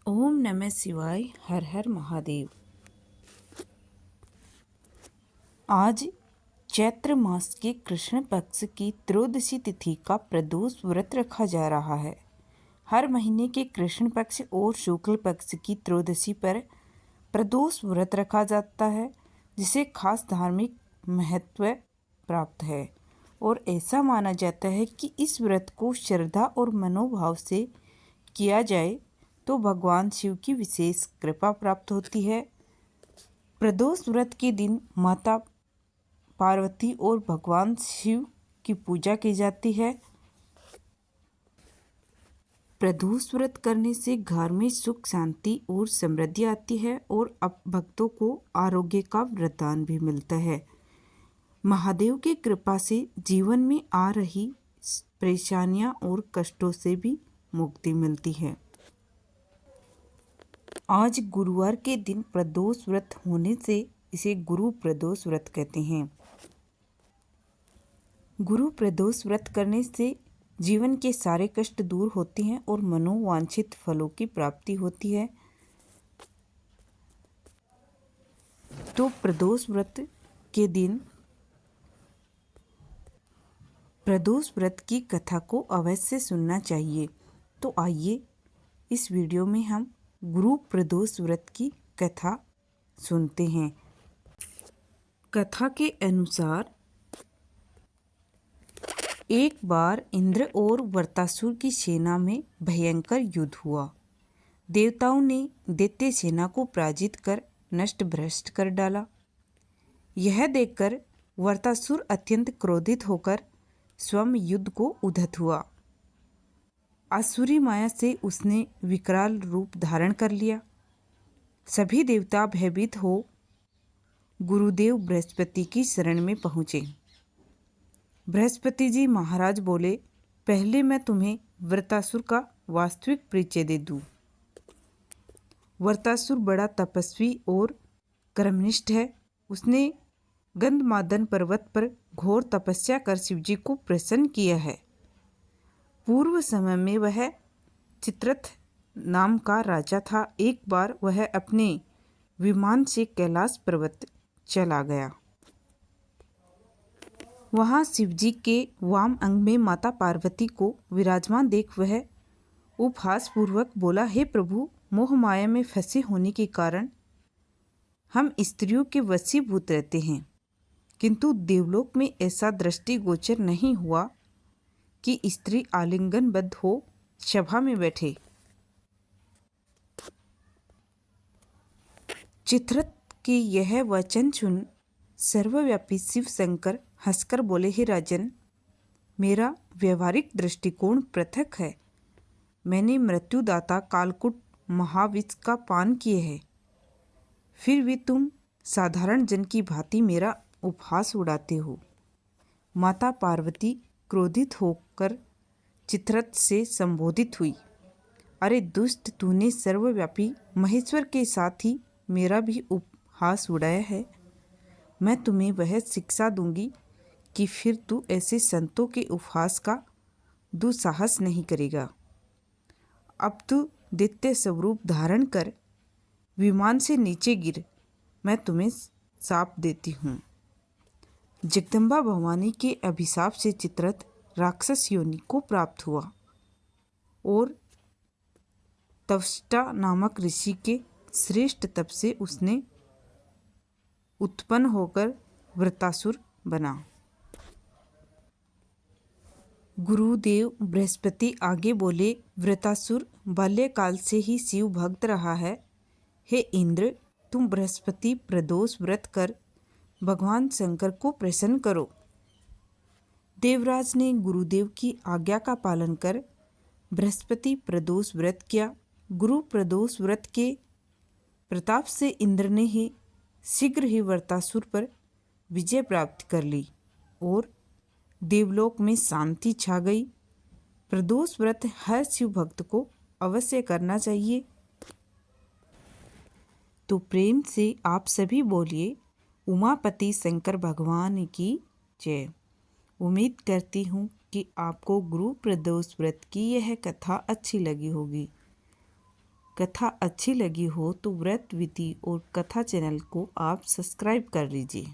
ओम नमः शिवाय। हर हर महादेव। आज चैत्र मास के कृष्ण पक्ष की त्रयोदशी तिथि का प्रदोष व्रत रखा जा रहा है। हर महीने के कृष्ण पक्ष और शुक्ल पक्ष की त्रयोदशी पर प्रदोष व्रत रखा जाता है, जिसे खास धार्मिक महत्व प्राप्त है और ऐसा माना जाता है कि इस व्रत को श्रद्धा और मनोभाव से किया जाए तो भगवान शिव की विशेष कृपा प्राप्त होती है। प्रदोष व्रत के दिन माता पार्वती और भगवान शिव की पूजा की जाती है। प्रदोष व्रत करने से घर में सुख शांति और समृद्धि आती है और अब भक्तों को आरोग्य का वरदान भी मिलता है। महादेव की कृपा से जीवन में आ रही परेशानियां और कष्टों से भी मुक्ति मिलती है। आज गुरुवार के दिन प्रदोष व्रत होने से इसे गुरु प्रदोष व्रत कहते हैं। गुरु प्रदोष व्रत करने से जीवन के सारे कष्ट दूर होते हैं और मनोवांछित फलों की प्राप्ति होती है। तो प्रदोष व्रत के दिन प्रदोष व्रत की कथा को अवश्य सुनना चाहिए। तो आइए इस वीडियो में हम गुरु प्रदोष व्रत की कथा सुनते हैं। कथा के अनुसार एक बार इंद्र और वृत्रासुर की सेना में भयंकर युद्ध हुआ। देवताओं ने दैत्य सेना को पराजित कर नष्ट भ्रष्ट कर डाला। यह देखकर वृत्रासुर अत्यंत क्रोधित होकर स्वयं युद्ध को उद्धत हुआ। आसुरी माया से उसने विकराल रूप धारण कर लिया। सभी देवता भयभीत हो गुरुदेव बृहस्पति की शरण में पहुँचे। बृहस्पति जी महाराज बोले, पहले मैं तुम्हें वृत्रासुर का वास्तविक परिचय दे दूं। वृत्रासुर बड़ा तपस्वी और कर्मनिष्ठ है। उसने गंधमादन पर्वत पर घोर तपस्या कर शिवजी को प्रसन्न किया है। पूर्व समय में वह चित्रथ नाम का राजा था। एक बार वह अपने विमान से कैलाश पर्वत चला गया। वहां शिवजी के वाम अंग में माता पार्वती को विराजमान देख वह उपहास पूर्वक बोला, हे प्रभु, मोह माया में फंसे होने के कारण हम स्त्रियों के वशीभूत रहते हैं, किंतु देवलोक में ऐसा दृष्टिगोचर नहीं हुआ कि स्त्री आलिंगनबद्ध हो सभा में बैठे। चित्रथ के यह वचन सुन सर्वव्यापी शिव शंकर हंसकर बोले, हे राजन, मेरा व्यवहारिक दृष्टिकोण पृथक है। मैंने मृत्युदाता कालकूट महाविष का पान किए है, फिर भी तुम साधारण जन की भांति मेरा उपहास उड़ाते हो। माता पार्वती क्रोधित होकर चित्रथ से संबोधित हुई, अरे दुष्ट, तूने सर्वव्यापी महेश्वर के साथ ही मेरा भी उपहास उड़ाया है। मैं तुम्हें वह शिक्षा दूंगी कि फिर तू ऐसे संतों के उपहास का दुस्साहस नहीं करेगा। अब तू दैत्य स्वरूप धारण कर विमान से नीचे गिर, मैं तुम्हें शाप देती हूँ। जगदम्बा भवानी के अभिशाप से चित्रथ राक्षस योनि को प्राप्त हुआ और तवष्टा नामक ऋषि के श्रेष्ठ तप से उसने उत्पन्न होकर वृत्रासुर बना। गुरुदेव बृहस्पति आगे बोले, वृत्रासुर बाल्यकाल से ही शिव भक्त रहा है। हे इंद्र, तुम बृहस्पति प्रदोष व्रत कर भगवान शंकर को प्रसन्न करो। देवराज ने गुरुदेव की आज्ञा का पालन कर बृहस्पति प्रदोष व्रत किया। गुरु प्रदोष व्रत के प्रताप से इंद्र ने ही शीघ्र ही वृत्रासुर पर विजय प्राप्त कर ली और देवलोक में शांति छा गई। प्रदोष व्रत हर शिव भक्त को अवश्य करना चाहिए। तो प्रेम से आप सभी बोलिए, उमापति शंकर भगवान की जय। उम्मीद करती हूँ कि आपको गुरु प्रदोष व्रत की यह कथा अच्छी लगी होगी। कथा अच्छी लगी हो तो व्रत विधि और कथा चैनल को आप सब्सक्राइब कर लीजिए।